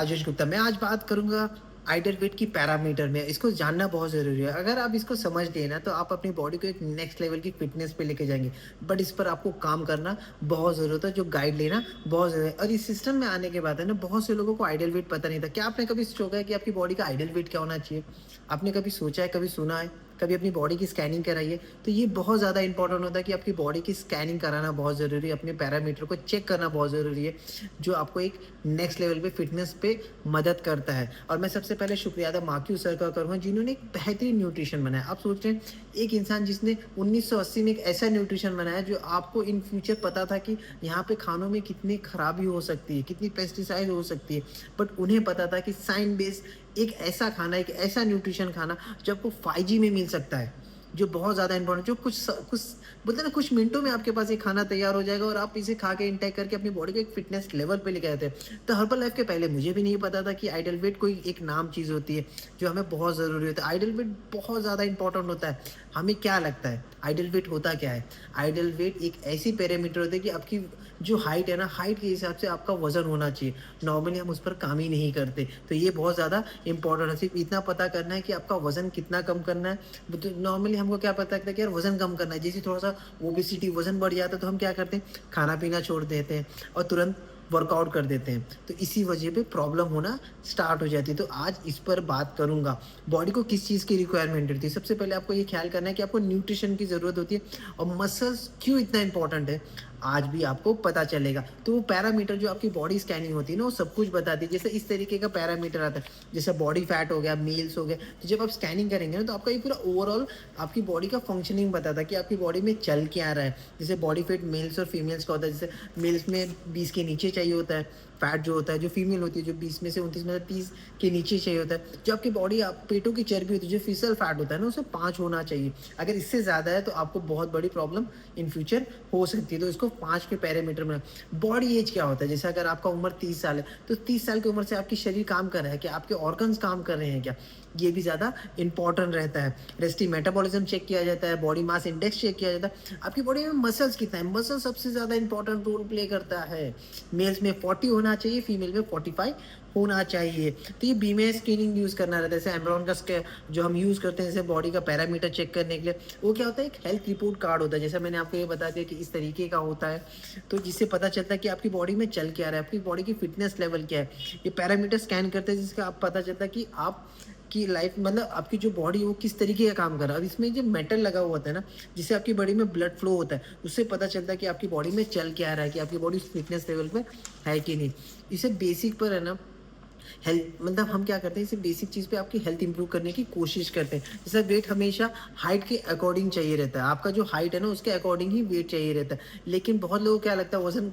राजेश गुप्ता। मैं आज बात करूँगा आइडल वेट की पैरामीटर में। इसको जानना बहुत ज़रूरी है। अगर आप इसको समझ लिए ना तो आप अपनी बॉडी को एक नेक्स्ट लेवल की फ़िटनेस पे लेके जाएँगे। बट इस पर आपको काम करना बहुत ज़रूरत है, जो गाइड लेना बहुत ज़रूरी है। और इस सिस्टम में आने के बाद है ना, बहुत से लोगों को आइडल वेट पता नहीं था। क्या आपने कभी सोचा है कि आपकी बॉडी का आइडल वेट क्या होना चाहिए? आपने कभी सोचा है, कभी सुना है, कभी अपनी बॉडी की स्कैनिंग कराई है? तो ये बहुत ज़्यादा इंपॉर्टेंट होता है कि आपकी बॉडी की स्कैनिंग कराना बहुत ज़रूरी है, अपने पैरामीटर को चेक करना बहुत ज़रूरी है, जो आपको एक नेक्स्ट लेवल पे फ़िटनेस पे मदद करता है। और मैं सबसे पहले शुक्रिया अदा माक्यू सर का करूँगा, जिन्होंने एक बेहतरीन न्यूट्रिशन बनाया। आप सोच रहे हैं, एक इंसान जिसने 1980 में एक ऐसा न्यूट्रिशन बनाया जो आपको इन फ्यूचर पता था कि यहाँ पे खानों में कितनी खराबी हो सकती है, कितनी पेस्टिसाइड हो सकती है। बट उन्हें पता था कि साइंस बेस्ड एक ऐसा खाना, एक ऐसा न्यूट्रिशन खाना जो आपको 5G में मिल सकता है, जो बहुत ज़्यादा इम्पोर्टेंट, जो कुछ बोलते हैं ना, कुछ मिनटों में आपके पास ये खाना तैयार हो जाएगा और आप इसे खा के इंटेक करके अपनी बॉडी को एक फिटनेस लेवल पे लेके आते हैं। तो हर्बल लाइफ के पहले मुझे भी नहीं पता था कि आइडल वेट कोई एक नाम चीज़ होती है, जो हमें बहुत ज़रूरी होता है। आइडल वेट बहुत ज़्यादा इंपॉर्टेंट होता है। हमें क्या लगता है आइडल वेट होता क्या है? आइडल वेट एक ऐसी पैरामीटर होती है कि आपकी जो हाइट है ना, हाइट के हिसाब से आपका वज़न होना चाहिए। नॉर्मली हम उस पर काम ही नहीं करते। तो ये बहुत ज़्यादा इंपॉर्टेंट है। सिर्फ़ इतना पता करना है कि आपका वज़न कितना कम करना है। तो नॉर्मली हमको क्या पता लगता है कि यार वज़न कम करना है। जैसे थोड़ा-सा ओबेसिटी, वज़न बढ़ जाता है तो हम क्या करते हैं, खाना-पीना छोड़ देते हैं और तुरंत वर्कआउट कर देते हैं। तो इसी वजह पे प्रॉब्लम होना स्टार्ट हो जाती है। तो आज इस पर बात करूँगा। बॉडी को किस चीज़ की रिक्वायरमेंट होती है? सबसे पहले आपको ये ख़्याल करना है कि आपको न्यूट्रिशन की ज़रूरत होती है। और मसल्स क्यों इतना इम्पोर्टेंट है, आज भी आपको पता चलेगा। तो वो पैरामीटर जो आपकी बॉडी स्कैनिंग होती है ना, वो सब कुछ बताती है। जैसे इस तरीके का पैरामीटर आता है, जैसे बॉडी फैट हो गया, मील्स हो गए। तो जब आप स्कैनिंग करेंगे ना, तो आपका ये पूरा ओवरऑल आपकी बॉडी का फंक्शनिंग बताता है कि आपकी बॉडी में चल क्या रहा है। जैसे बॉडी वेट मेल्स और फीमेल्स का होता है। जैसे मेल्स में 20 के नीचे चाहिए होता है फैट जो होता है, जो फीमेल होती है जो 20 में से 29 में से 30 के नीचे चाहिए होता है। जो आपकी बॉडी आप पेटों की चर्बी होती है, जो फिसल फैट होता है ना, उसे 5 होना चाहिए। अगर इससे ज़्यादा है तो आपको बहुत बड़ी प्रॉब्लम इन फ्यूचर हो सकती है। तो इसको 5 के पैरामीटर में। बॉडी एज क्या होता है? जैसे अगर आपका उम्र 30 साल है, तो 30 साल की उम्र से आपकी शरीर काम कर रहा है क्या? आपके ऑर्गन्स काम कर रहे हैं क्या? ये भी ज़्यादा इंपॉर्टेंट रहता है। रेस्टिव मेटाबॉलिज्म चेक किया जाता है, बॉडी मास इंडेक्स चेक किया जाता है। आपकी बॉडी में मसल्स कितना है? मसल सबसे ज़्यादा इंपॉर्टेंट रोल प्ले करता है। मेल्स में 40 होना चाहिए, फीमेल में 45 होना चाहिए। तो ये बीएमआई स्क्रीनिंग यूज़ करना रहता है। जैसे एमरॉन का जो हम यूज़ करते हैं जैसे बॉडी का पैरामीटर चेक करने के लिए, वो क्या होता है, एक हेल्थ रिपोर्ट कार्ड होता है। जैसे मैंने आपको ये बता दिया कि इस तरीके का होता है, तो जिससे पता चलता है कि आपकी बॉडी में चल क्या रहा है, आपकी बॉडी की फिटनेस लेवल क्या है। ये पैरामीटर स्कैन करते हैं, जिसका आप पता चलता है कि आप की लाइफ, मतलब आपकी जो बॉडी है वो किस तरीके का काम कर रहा है। अब इसमें जो मेटल लगा हुआ होता है ना, जिससे आपकी बॉडी में ब्लड फ्लो होता है, उससे पता चलता है कि आपकी बॉडी में चल क्या रहा है, कि आपकी बॉडी फिटनेस लेवल पे है कि नहीं। इसे बेसिक पर है ना, हेल्थ, मतलब हम क्या करते हैं, इसे बेसिक चीज़ पे आपकी हेल्थ इंप्रूव करने की कोशिश करते हैं। जैसे वेट हमेशा हाइट के अकॉर्डिंग चाहिए रहता है। आपका जो हाइट है ना, उसके अकॉर्डिंग ही वेट चाहिए रहता है। लेकिन बहुत लोगों को क्या लगता है, वज़न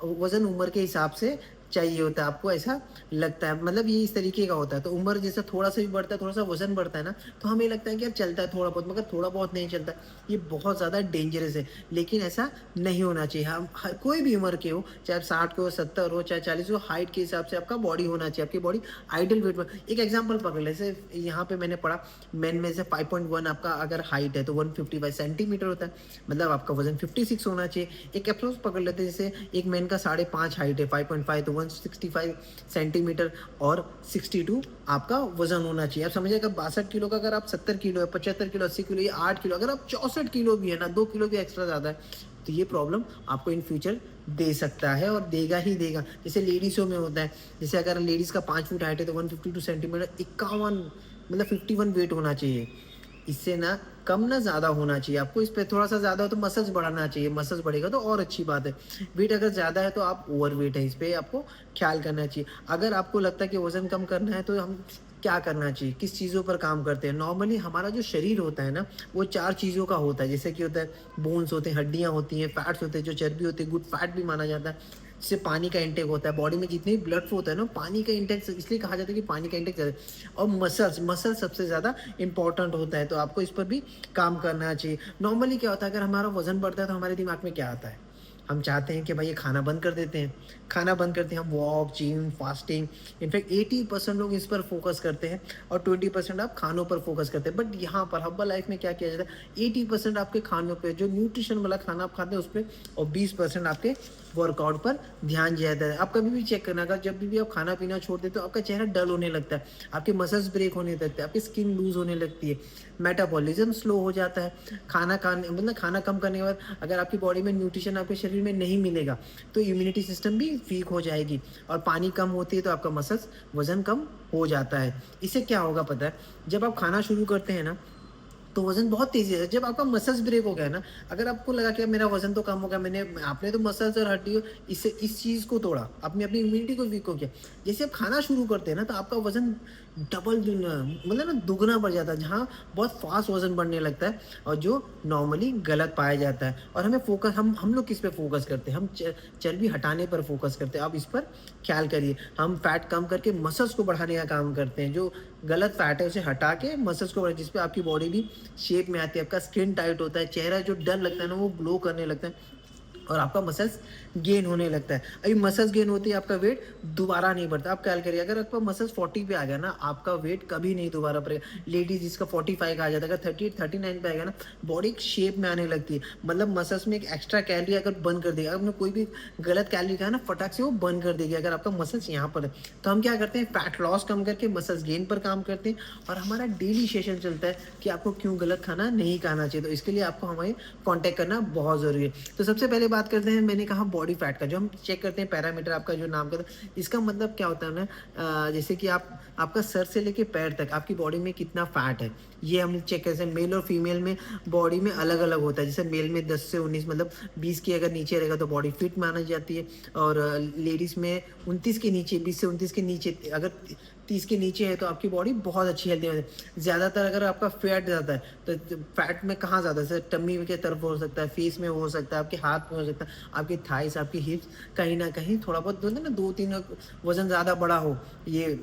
वज़न उम्र के हिसाब से चाहिए होता है, आपको ऐसा लगता है। मतलब ये इस तरीके का होता है। तो उम्र जैसा थोड़ा-सा भी बढ़ता है, थोड़ा-सा वज़न बढ़ता है ना, तो हमें लगता है कि यार चलता है थोड़ा बहुत, मगर थोड़ा बहुत नहीं चलता। ये बहुत ज़्यादा डेंजरस है, लेकिन ऐसा नहीं होना चाहिए। हम हर कोई भी उम्र के हो, चाहे आप 60 के हो, 70 हो, चाहे 40 हो, हाइट के हिसाब से आपका बॉडी होना चाहिए। आपकी बॉडी आइडल वेट में, एक एग्ज़ाम्पल पकड़ लें, जैसे यहाँ पे मैंने पढ़ा, मेन में से 5.1 आपका अगर हाइट है तो 155 सेंटीमीटर होता है, मतलब आपका वज़न 56 होना चाहिए। एक अप्रोक्स पकड़ लेते हैं, जैसे एक मेन का 5.5 हाइट है, 5.5 तो 165 सेंटीमीटर और 62 आपका वज़न होना चाहिए। आप समझिए, अगर 62 किलो का अगर आप 70 किलो है, 75 किलो, 80 किलो या 8 किलो, अगर आप 64 किलो भी है ना, 2 किलो भी एक्स्ट्रा ज़्यादा है, तो ये प्रॉब्लम आपको इन फ्यूचर दे सकता है और देगा ही देगा। जैसे लेडीज़ों में होता है, जैसे अगर लेडीज़ का 5 फुट हाइट है तो 152 सेंटीमीटर, 51 मतलब 51 वेट होना चाहिए। इससे ना कम ना ज़्यादा होना चाहिए आपको। इस पे थोड़ा-सा ज़्यादा हो तो मसल्स बढ़ाना चाहिए, मसल्स बढ़ेगा तो और अच्छी बात है। वेट अगर ज़्यादा है तो आप ओवरवेट है, इस पे आपको ख़्याल करना चाहिए। अगर आपको लगता है कि वज़न कम करना है तो हम क्या करना चाहिए, किस चीज़ों पर काम करते हैं? नॉर्मली हमारा जो शरीर होता है ना, वो 4 चीज़ों का होता है। जैसे कि होता है, बोन्स होते हैं, हड्डियाँ होती हैं, फैट्स होते हैं, जो चर्बी होती है, गुड फैट भी माना जाता है। जिससे पानी का इंटेक होता है, बॉडी में जितनी भी ब्लड फ्लो होता है ना, पानी का इंटेक इसलिए कहा जाता है कि पानी का इंटेक ज़्यादा है। और मसल्स सबसे ज़्यादा इंपॉर्टेंट होता है, तो आपको इस पर भी काम करना चाहिए। नॉर्मली क्या होता है, अगर हमारा वज़न बढ़ता है तो हमारे दिमाग में क्या आता है? हम चाहते हैं कि भाई ये खाना बंद कर देते हैं, खाना बंद करते हैं, हम वॉक, जिम, फास्टिंग, इनफैक्ट 80% लोग इस पर फोकस करते हैं और 20% आप खानों पर फोकस करते हैं। बट यहाँ पर हर्बल लाइफ में क्या किया जाता है, 80% आपके खानों पे, जो न्यूट्रिशन वाला खाना आप खाते हैं उस पे, और 20% आपके वर्कआउट पर ध्यान दिया जाता है। आप कभी भी चेक करना, अगर जब भी आप खाना पीना छोड़ देते हो आपका चेहरा डल होने लगता है, आपके मसल्स ब्रेक होने लगते हैं, आपकी स्किन लूज होने लगती है, मेटाबॉलिज्म स्लो हो जाता है। खाना खाने मतलब खाना कम करने के बाद अगर आपकी बॉडी में न्यूट्रिशन आपके शरीर में नहीं मिलेगा तो इम्यूनिटी सिस्टम भी वीक हो जाएगी, और पानी कम होती है तो आपका मसल्स वजन कम हो जाता है। इससे क्या होगा पता है, जब आप खाना शुरू करते हैं ना तो वज़न बहुत तेज़ी से, जब आपका मसल्स ब्रेक हो गया ना, अगर आपको लगा कि मेरा वज़न तो कम हो गया, आपने तो मसल्स और हड्डियों इससे इस चीज़ को तोड़ा, आपने अपनी इम्यूनिटी को वीक हो गया। जैसे आप खाना शुरू करते हैं ना, तो आपका वज़न डबल दुना मतलब ना दुगना बढ़ जाता है, जहाँ बहुत फ़ास्ट वज़न बढ़ने लगता है और जो नॉर्मली गलत पाया जाता है। और हमें फ़ोकस हम लोग किस पे फ़ोकस करते हैं? हम चर्बी हटाने पर फ़ोकस करते हैं। आप इस पर ख़्याल करिए। हम फैट कम करके मसल्स को बढ़ाने का काम करते हैं। जो गलत फैट है उसे हटा के मसल्स को बढ़ा, जिस पे आपकी बॉडी भी शेप में आती है, आपका स्किन टाइट होता है, चेहरा जो डल लगता है ना वो ग्लो करने लगता है और आपका मसल्स गेन होने लगता है। अभी मसल्स गेन होती है, आपका वेट दोबारा नहीं बढ़ता। आप ख्याल करिए, अगर आपका मसल्स 40 पे आ गया ना, आपका वेट कभी नहीं दोबारा बढ़ेगा। लेडीज जिसका 45 का आ जाता है, अगर 38 39 पे आएगा ना, बॉडी एक शेप में आने लगती है। मतलब मसल्स में एक एक्स्ट्रा कैलोरी अगर बर्न कर देगा, आपने कोई भी गलत कैलोरी खाया ना, फटाक से वो बर्न कर देगी अगर आपका मसल्स यहाँ पर है। तो हम क्या करते हैं, फैट लॉस कम करके मसल्स गेन पर काम करते हैं, और हमारा डेली सेशन चलता है कि आपको क्यों गलत खाना नहीं खाना चाहिए। तो इसके लिए आपको हमें कॉन्टैक्ट करना बहुत ज़रूरी है। तो सबसे पहले बात करते हैं, मैंने कहा बॉडी फैट का, जो हम चेक करते हैं पैरामीटर, आपका जो नाम का, इसका मतलब क्या होता है ना, जैसे कि आपका सर से लेके पैर तक आपकी बॉडी में कितना फैट है, ये हम चेक करते हैं। मेल और फीमेल में बॉडी में अलग अलग होता है। जैसे मेल में 10 से 19 मतलब 20 के अगर नीचे रहेगा तो बॉडी फिट मानी जाती है, और लेडीज़ में 29 के नीचे, 20 से 29 के नीचे, अगर 30 के नीचे है तो आपकी बॉडी बहुत अच्छी हेल्दी है। ज़्यादातर अगर आपका फैट ज़्यादा है तो फैट में कहाँ ज़्यादा, जैसे टम्मी के तरफ हो सकता है, फेस में हो सकता है, आपके हाथ में हो सकता है, आपकी थाइस, आपकी हिप्स, कहीं ना कहीं थोड़ा बहुत होता है ना, 2-3 वजन ज़्यादा बड़ा हो, ये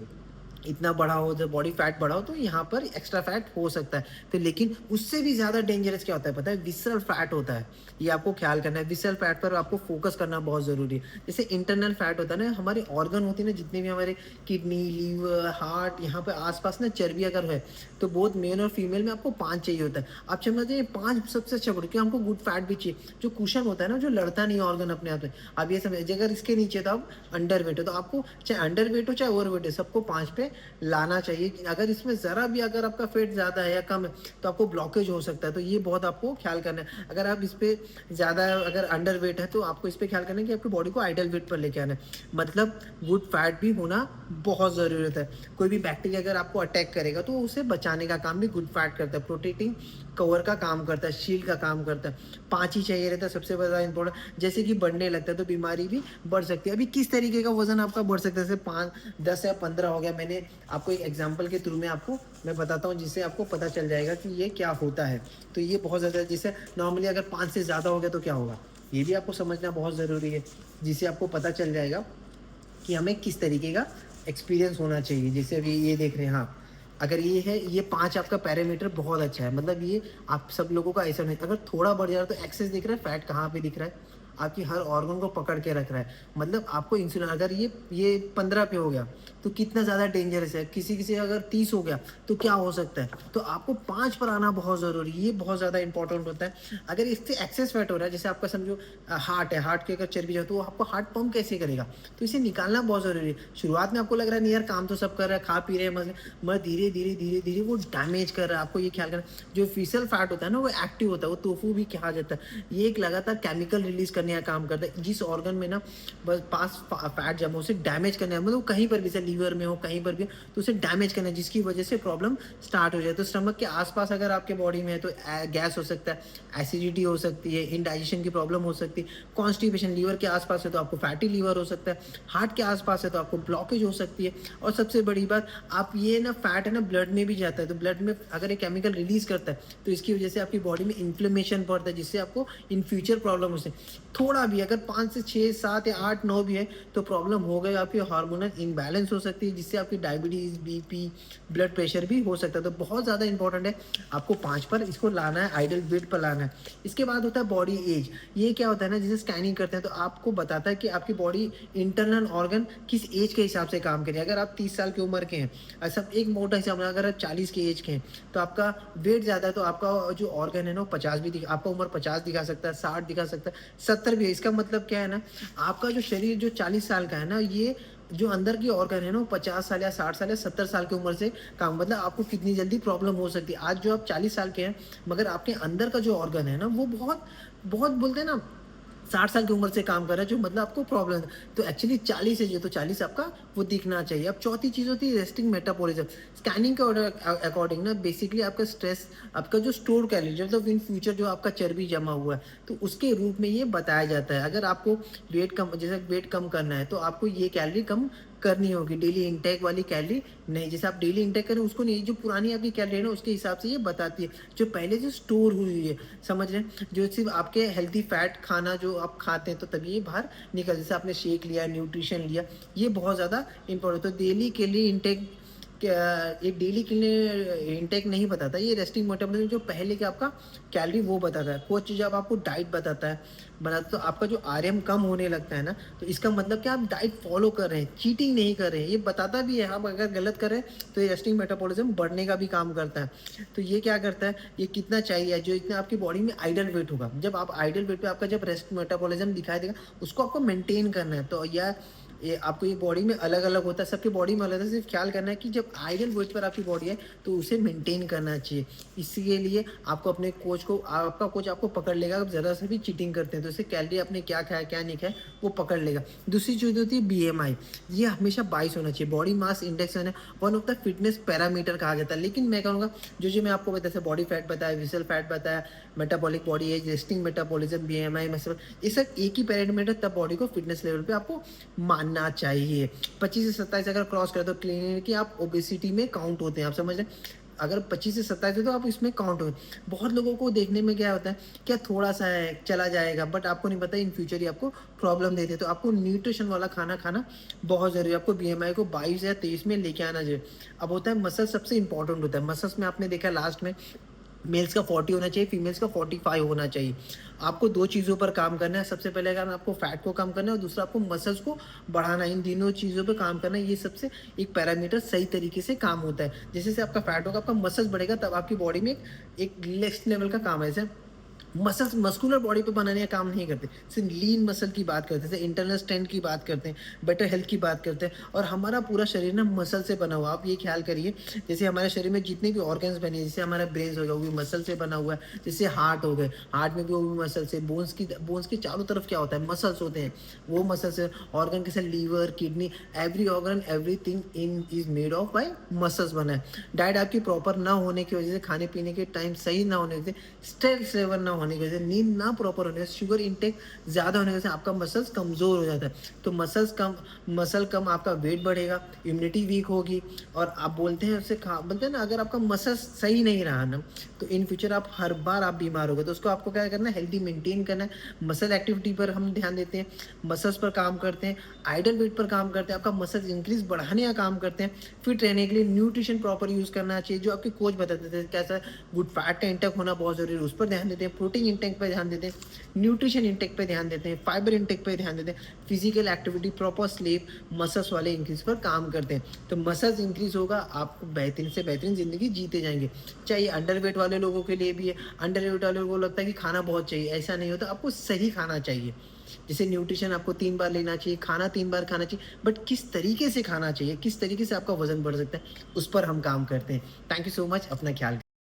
इतना बड़ा हो, जब बॉडी फैट बड़ा हो, तो यहाँ पर एक्स्ट्रा फैट हो सकता है। तो लेकिन उससे भी ज़्यादा डेंजरस क्या होता है पता है, विसरल फैट होता है। ये आपको ख्याल करना है, विसरल फैट पर आपको फोकस करना बहुत ज़रूरी है। जैसे इंटरनल फैट होता है ना, हमारे ऑर्गन होते हैं ना, जितने भी हमारे किडनी, लीवर, हार्ट, यहाँ पे आसपास ना चर्बी अगर है तो बोथ मेल और फीमेल में आपको 5 चाहिए होता है। आप समझते हैं 5 सबसे अच्छा, क्योंकि हमको गुड फैट भी चाहिए, जो कुशन होता है ना, जो लड़ता नहीं ऑर्गन अपने आप में। आप ये समझिए, अगर इसके नीचे तो आप अंडर वेट हो, तो आपको चाहे अंडर वेट हो चाहे ओवर वेट हो, सबको 5 पे लाना चाहिए। अगर इसमें ज़रा भी अगर आपका फैट ज़्यादा है या कम है तो आपको ब्लॉकेज हो सकता है। तो ये बहुत आपको ख्याल करना है। अगर आप इस पे ज़्यादा अगर अंडर वेट है तो आपको इस पे ख्याल करना है कि आपकी बॉडी को आइडल वेट पर लेके आना है। मतलब गुड फैट भी होना बहुत ज़रूरत है। कोई भी बैक्टीरिया अगर आपको अटैक करेगा तो उसे बचाने का काम भी गुड फैट करता है, प्रोटेक्टिंग कवर का काम करता है, शील्ड का काम करता है। 5 ही चाहिए रहता है, सबसे ज़्यादा इंपॉर्टेंट। जैसे कि बढ़ने लगता है तो बीमारी भी बढ़ सकती है। अभी किस तरीके का वजन आपका बढ़ सकता है, जैसे 5, 10 या 15 हो गया, मैंने आपको एक एग्जांपल के थ्रू में आपको मैं बताता हूँ, जिससे आपको पता चल जाएगा कि ये क्या होता है। तो ये बहुत ज़्यादा, जैसे नॉर्मली अगर 5 से ज़्यादा हो गया तो क्या होगा, ये भी आपको समझना बहुत ज़रूरी है, जिससे आपको पता चल जाएगा कि हमें किस तरीके का एक्सपीरियंस होना चाहिए। जैसे अभी ये देख रहे हैं, हाँ, अगर ये है, ये 5 आपका पैरामीटर बहुत अच्छा है, मतलब ये आप सब लोगों का ऐसा नहीं। अगर थोड़ा बढ़ जा रहा है तो एक्सेस दिख रहा है, फैट कहाँ पे दिख रहा है, आपकी हर ऑर्गन को पकड़ के रख रहा है। मतलब आपको इंसुलिन, अगर ये 15 पे हो गया तो कितना ज़्यादा डेंजरस है। किसी अगर 30 हो गया तो क्या हो सकता है। तो आपको 5 पर आना बहुत ज़रूरी है, ये बहुत ज़्यादा इंपॉर्टेंट होता है। अगर इससे एक्सेस फैट हो रहा है, जैसे आपका समझो हार्ट है, हार्ट के अगर चर्बी जाए तो आपको हार्ट पंप कैसे करेगा, तो इसे निकालना बहुत ज़रूरी है। शुरुआत में आपको लग रहा है नहीं यार, काम तो सब कर रहा है, खा पी रहे हैं मगर धीरे धीरे धीरे धीरे वो डैमेज कर रहा है। आपको ये ख्याल करना, जो फिसल फैट होता है ना वो एक्टिव होता है, वो तोफू भी कहा जाता है। ये एक लगातार केमिकल रिलीज करने का काम करता है, जिस ऑर्गन में ना बस पास फैट जमा उसे डैमेज करना है, मतलब कहीं पर भी, जैसे लीवर में हो, कहीं पर भी, तो उसे डैमेज करना है, जिसकी वजह से प्रॉब्लम स्टार्ट हो जाए। तो स्टमक के आसपास अगर आपके बॉडी में है तो गैस हो सकता है, एसिडिटी हो सकती है, इनडाइजेशन की प्रॉब्लम हो सकती है, कॉन्स्टिपेशन। लीवर के आसपास है तो आपको फैटी लीवर हो सकता है, हार्ट के आसपास है तो आपको ब्लॉकेज हो सकती है। और सबसे बड़ी बात, आप ये ना फैट है ना ब्लड में भी जाता है, तो ब्लड में अगर ये केमिकल रिलीज करता है तो इसकी वजह से आपकी बॉडी में इन्फ्लेमेशन बढ़ता है, जिससे आपको इन फ्यूचर प्रॉब्लम हो सकती है। थोड़ा भी अगर 5 से 6, 7 या 8, 9 भी है तो प्रॉब्लम हो गई, आपकी हार्मोनल इम्बैलेंस हो सकती है, जिससे आपकी डायबिटीज़, बीपी, ब्लड प्रेशर भी हो सकता है। तो बहुत ज़्यादा इंपॉर्टेंट है, आपको 5 पर इसको लाना है, आइडियल वेट पर लाना है। इसके बाद होता है बॉडी एज। ये क्या होता है ना, जैसे स्कैनिंग करते हैं तो आपको बताता है कि आपकी बॉडी इंटरनल ऑर्गन किस एज के हिसाब से काम करें। अगर आप 30 साल की उम्र के हैं, ऐसा एक मोटा हिसाब में, अगर आप 40 की एज के हैं तो आपका वेट ज़्यादा है, तो आपका जो ऑर्गन है ना वो 50 भी दिखा, आपका उम्र 50 दिखा सकता है, 60 दिखा सकता है, 70 भी है। इसका मतलब क्या है ना, आपका जो शरीर जो 40 साल का है ना, ये जो अंदर की ऑर्गन है ना वो 50 साल या 60 साल या 70 साल की उम्र से काम, मतलब आपको कितनी जल्दी प्रॉब्लम हो सकती है। आज जो आप 40 साल के हैं मगर आपके अंदर का जो ऑर्गन है ना वो बहुत बहुत बोलते हैं ना 60 साल की उम्र से काम कर रहा है, जो मतलब आपको प्रॉब्लम है। तो एक्चुअली 40 एज है तो 40 आपका वो दिखना चाहिए। अब चौथी चीज़ होती है रेस्टिंग मेटाबॉलिज्म। स्कैनिंग के अकॉर्डिंग ना बेसिकली आपका स्ट्रेस, आपका जो स्टोर कैलोरी, मतलब इन फ्यूचर जो आपका चर्बी जमा हुआ है तो उसके रूप में ये बताया जाता है। अगर आपको वेट कम, जैसे वेट कम करना है तो आपको ये कैलोरी कम करनी होगी, डेली इंटेक वाली कैलोरी नहीं। जैसे आप डेली इंटेक करें उसको नहीं, जो पुरानी आपकी कैलोरी है ना उसके हिसाब से ये बताती है, जो पहले जो स्टोर हुई है, समझ रहे हैं, जो सिर्फ आपके हेल्थी फैट खाना जो आप खाते हैं तो तभी ये बाहर निकल, जैसे आपने शेक लिया, न्यूट्रिशन लिया, ये बहुत ज़्यादा इंपॉर्टेंट। तो डेली कैलोरी इंटेक, ये डेली के लिए इंटेक नहीं बताता, ये रेस्टिंग मेटाबॉलिज्म जो पहले का आपका कैलोरी वो बताता है। कोच जब आपको डाइट बताता है तो आपका जो आरएम कम होने लगता है ना, तो इसका मतलब कि आप डाइट फॉलो कर रहे हैं, चीटिंग नहीं कर रहे हैं, ये बताता भी है। आप अगर गलत कर रहे हैं तो ये रेस्टिंग मेटाबॉलिज्म बढ़ने का भी काम करता है। तो ये क्या करता है, ये कितना चाहिए, जो इतना आपकी बॉडी में आइडल वेट होगा, जब आप आइडल वेट पे आपका जब रेस्ट मेटाबॉलिज्म दिखाई देगा उसको आपको मेंटेन करना है। तो या ये आपको ये बॉडी में अलग-अलग होता है, सबकी बॉडी में अलग है, सिर्फ ख्याल करना है कि जब आइडियल वेट पर आपकी बॉडी है तो उसे मेंटेन करना चाहिए। इसके लिए आपको अपने कोच को, आपका कोच आपको पकड़ लेगा, आप ज़रा सा भी चीटिंग करते हैं तो इससे कैलोरी आपने क्या खाया, क्या नहीं खाया वो पकड़ लेगा। दूसरी चीज़ होती है बीएमआई, ये हमेशा 22 होना चाहिए। बॉडी मास इंडेक्स है one of the fitness parameter कहा जाता है, लेकिन मैं कहूँगा जो मैं आपको बताया, जैसे बॉडी फैट बताया, विसल फैट बताया, metabolic body age, resting metabolism, BMI, muscle, ये सब एक ही पैरामीटर, तब बॉडी को फिटनेस लेवल पे आपको मानना चाहिए। 25 से 27 अगर क्रॉस कर दो क्लिनिक की, आप ओबेसिटी में काउंट होते हैं, आप समझ रहे हैं। अगर 25 से 27 है तो आप इसमें काउंट हो। बहुत लोगों को देखने में क्या होता है, क्या थोड़ा सा है चला जाएगा, बट आपको नहीं पता इन फ्यूचर ही आपको प्रॉब्लम देते हैं। तो आपको न्यूट्रिशन वाला खाना खाना बहुत ज़रूरी है। आपको बीएमआई को 22 या 23 में लेके आना चाहिए। अब होता है मसल सबसे इंपॉर्टेंट होता है। मसल्स में आपने देखा लास्ट में मेल्स का 40 होना चाहिए, फीमेल्स का 45 होना चाहिए। आपको 2 चीज़ों पर काम करना है। सबसे पहले काम आपको फैट को कम करना है और दूसरा आपको मसल्स को बढ़ाना है। इन तीनों चीज़ों पे काम करना है। ये सबसे एक पैरामीटर सही तरीके से काम होता है। जैसे-जैसे आपका फैट होगा, आपका मसल्स बढ़ेगा, तब आपकी बॉडी में एक नेक्स्ट लेवल का काम है। जैसे मसल्स मस्कुलर बॉडी पे बनाने का काम नहीं करते, सिर्फ लीन मसल की बात करते हैं, जैसे इंटरनल स्ट्रेंथ की बात करते हैं, बेटर हेल्थ की बात करते हैं। और हमारा पूरा शरीर ना मसल से बना हुआ, आप ये ख्याल करिए, जैसे हमारे शरीर में जितने भी ऑर्गन्स बने हैं, जैसे हमारा ब्रेन हो गया वो भी मसल से बना हुआ है, जैसे हार्ट हो गए, हार्ट में भी वो भी मसल से, बोन्स के चारों तरफ क्या होता है, मसल्स होते हैं, वो मसल से। ऑर्गन कैसे, liver, kidney, every organ, everything in is made of by muscles बना है। डाइट आपकी प्रॉपर ना होने की वजह से, खाने पीने के टाइम सही ना होने से, स्ट्रेस लेवल ना होने की वजह से, नींद ना प्रॉपर होने से, शुगर इंटेक ज़्यादा होने की वजह से आपका मसल्स कमज़ोर हो जाता है। तो मसल कम, आपका वेट बढ़ेगा, इम्यूनिटी वीक होगी। और आप बोलते हैं उससे बोलते हैं ना, अगर आपका मसल सही नहीं रहा ना तो इन फ्यूचर आप हर बार आप बीमार हो गए। तो उसको आपको क्या करना है, हेल्दी मेंटेन करना है। मसल एक्टिविटी पर हम ध्यान देते हैं, मसल्स पर काम करते हैं, आइडल वेट पर काम करते हैं, आपका मसल्स इंक्रीज बढ़ाने का काम करते हैं। फिट रहने के लिए न्यूट्रिशन प्रॉपर यूज़ करना चाहिए, जो आपके कोच बताते थे कैसा गुड फैट का इंटेक होना बहुत ज़रूरी है, उस पर ध्यान देते हैं। प्रोटीन इंटेक पर ध्यान देते हैं, न्यूट्रिशन इंटेक पे ध्यान देते हैं, फाइबर इंटेक पे ध्यान देते हैं, physical activity, proper sleep, muscles वाले इंक्रीज पर काम करते हैं। तो मसल्स इंक्रीज होगा, आप बेहतरीन से बेहतरीन ज़िंदगी जीते जाएंगे। चाहिए अंडरवेट वाले लोगों के लिए भी है। अंडरवेट वाले लोगों को लगता है कि खाना बहुत चाहिए, ऐसा नहीं होता। आपको सही खाना चाहिए। जैसे न्यूट्रिशन आपको 3 बार लेना चाहिए, खाना 3 बार खाना चाहिए, बट किस तरीके से खाना चाहिए, किस तरीके से आपका वजन बढ़ सकता है, उस पर हम काम करते हैं। थैंक यू सो मच, अपना ख्याल